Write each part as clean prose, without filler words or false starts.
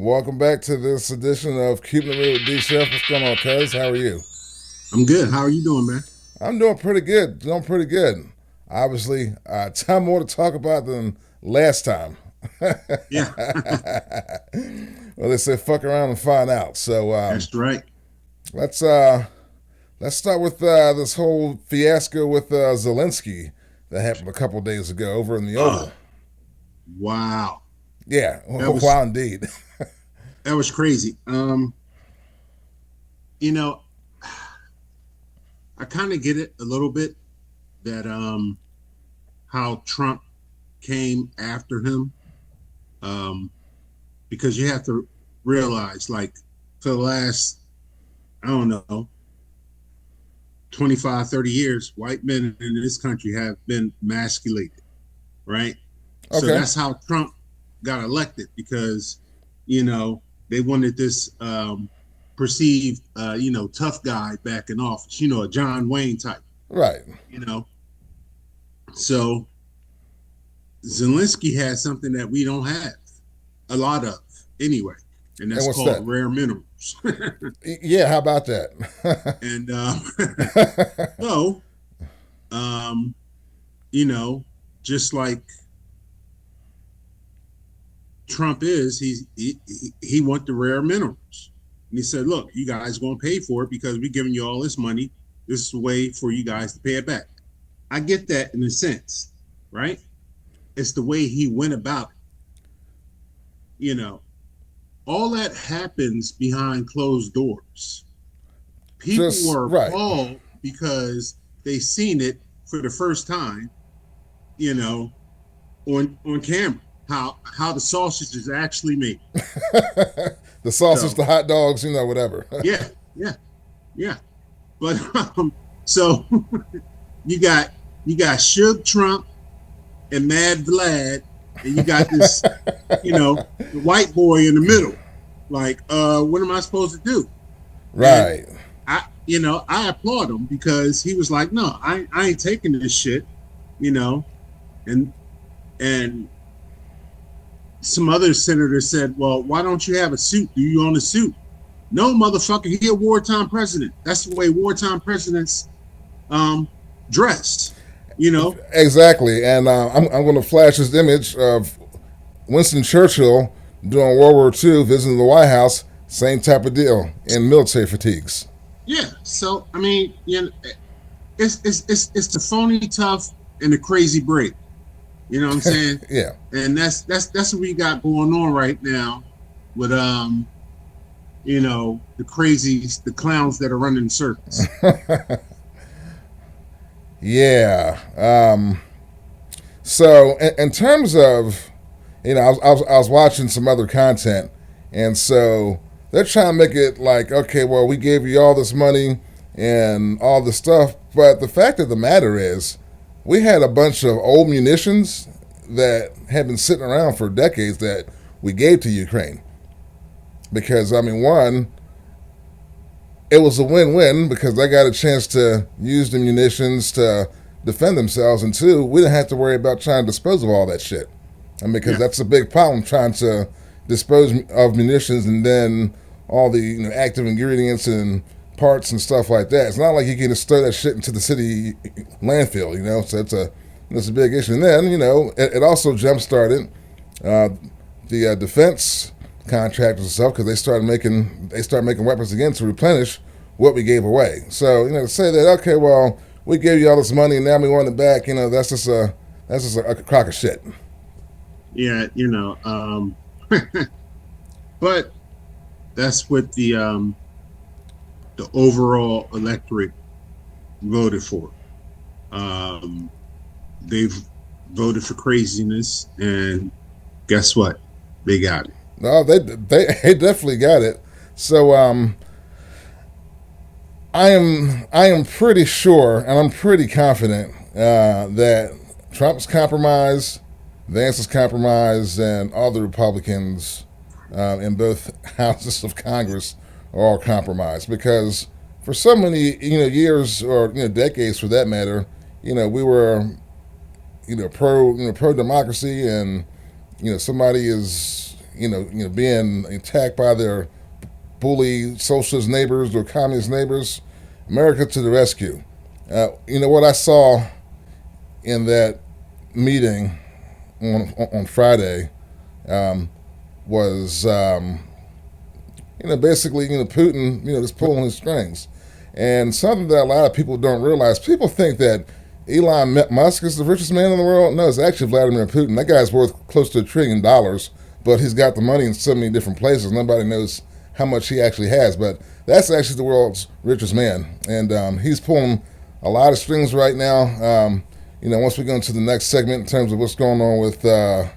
Welcome back to this edition of Keeping It Real with D Chef. What's going on, cuz? How are you? I'm good. How are you doing, man? I'm doing pretty good. Doing pretty good. Obviously, time more to talk about than last time. Yeah, Well, they say fuck around and find out. So that's right. let's uh, let's start with this whole fiasco with Zelenskyy that happened a couple days ago over in the Oval. Oh, wow. Yeah, That was wow, indeed. that was crazy. You know, I kind of get it a little bit that how Trump came after him. Um because you have to realize like for the last I don't know 25, 30 years, white men in this country have been emasculated, right? So Okay, that's how Trump got elected because, you know, they wanted this perceived, tough guy back in office, a John Wayne type, right. you know. So Zelensky has something that we don't have a lot of anyway, and And that's what's that? called rare minerals. Yeah, how about that? and so, um, you know, just like Trump is, he want the rare minerals. And he said, look, you guys going to pay for it because we're giving you all this money. This is a way for you guys to pay it back. I get that in a sense, right? It's the way he went about it. You know, all that happens behind closed doors. People Just were right. appalled because they seen it for the first time, you know, on camera. How the sausage is actually made. The sausage, So the hot dogs, whatever. yeah, yeah, yeah. But so you got you got Suge Trump and Mad Vlad, and you got this, the white boy in the middle. Like, what am I supposed to do? And Right. I applaud him because he was like, no, I ain't taking this shit, you know. And and some other senator said, well, why don't you have a suit? Do you own a suit? No, motherfucker, he a wartime president. That's the way wartime presidents um dress, you know. Exactly. And I'm going to flash this image of Winston Churchill during World War II visiting the White House. Same type of deal in military fatigues. Yeah. So I mean, it's the phony tough and the crazy break. You know what I'm saying? Yeah. And that's what we got going on right now with the crazies, the clowns that are running the circus. Yeah. So in terms of, I was watching some other content, and so they're trying to make it like, okay, well, we gave you all this money and all this stuff, but the fact of the matter is, we had a bunch of old munitions that had been sitting around for decades that we gave to Ukraine because I mean, one, it was a win-win because they got a chance to use the munitions to defend themselves, and two, we didn't have to worry about trying to dispose of all that shit. I mean, because Yeah, that's a big problem trying to dispose of munitions and then all the active ingredients and parts and stuff like that. It's not like you can just throw that shit into the city landfill, So it's a big issue. And then it also jump started uh, the defense contractors and stuff because they started making weapons again to replenish what we gave away. So to say that, okay, well, we gave you all this money and now we want it back, that's just a crock of shit. yeah, but that's what the overall electorate voted for. Um, they've voted for craziness, and guess what? They got it. No, they definitely got it. So I am pretty sure and I'm pretty confident that Trump's compromise, Vance's compromise, and all the Republicans in both houses of Congress are all compromised because for so many years or decades for that matter, we were pro democracy, and somebody is being attacked by their bully socialist neighbors or communist neighbors. America to the rescue. What I saw in that meeting on Friday was basically Putin just pulling his strings, and something that a lot of people don't realize. People think that Elon Musk is the richest man in the world. No, it's actually Vladimir Putin. That guy's worth close to $1 trillion, but he's got the money in so many different places. Nobody knows how much he actually has, but that's actually the world's richest man, and he's pulling a lot of strings right now. Once we go into the next segment in terms of what's going on with the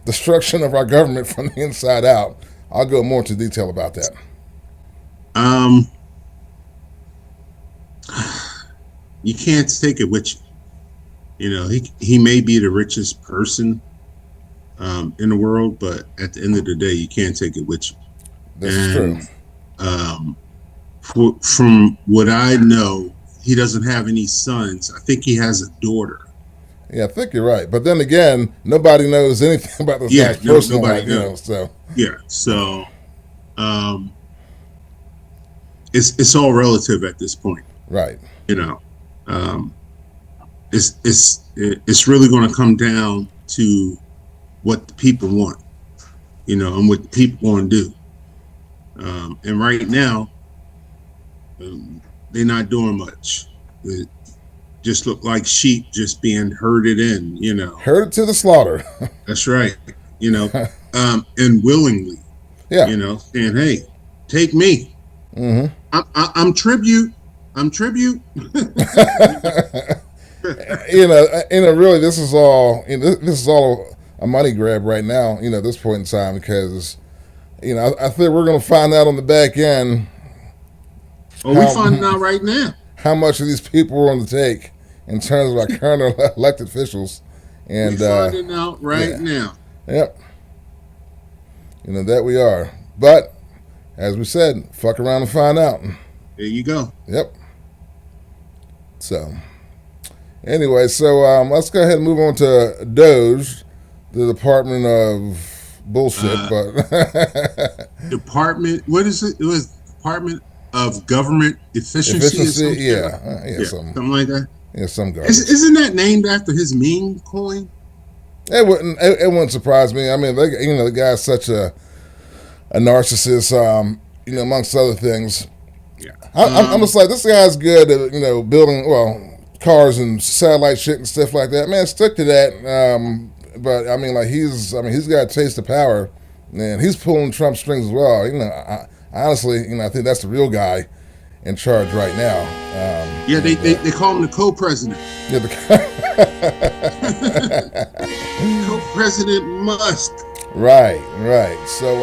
destruction of our government from the inside out, I'll go more into detail about that. You can't take it with you. He may be the richest person in the world, but at the end of the day, you can't take it with you. That's true. From what I know, he doesn't have any sons. I think he has a daughter. Yeah, I think you're right. But then again, nobody knows anything about this guy's personal life, So it's all relative at this point, right? It's really going to come down to what the people want, and what the people want to do. And right now, they're not doing much. It just look like sheep just being herded in, Herded to the slaughter. That's right. And willingly, saying, hey, take me. Mm-hmm. I'm tribute. I'm tribute. Really, this is all a money grab right now, at this point in time, because, I think we're going to find out on the back end. We're finding out right now how much of these people we're going to take in terms of our current elected officials. And we're finding out right now. Yep. That we are. But, as we said, fuck around and find out. There you go. Yep. So, anyway, let's go ahead and move on to Doge, the Department of Bullshit. Department, what is it? It was Department of Government Efficiency something like that. Yeah, some garbage. Isn't that named after his meme coin? It wouldn't surprise me. I mean, the guy's such a narcissist. Amongst other things. Yeah. I'm just like, this guy's good at building cars and satellite shit and stuff like that. Man, stick to that. But I mean, he's got a taste of power, and he's pulling Trump strings as well. Honestly, I think that's the real guy in charge right now. They call him the co-president. Yeah, Co-president Musk. Right. So.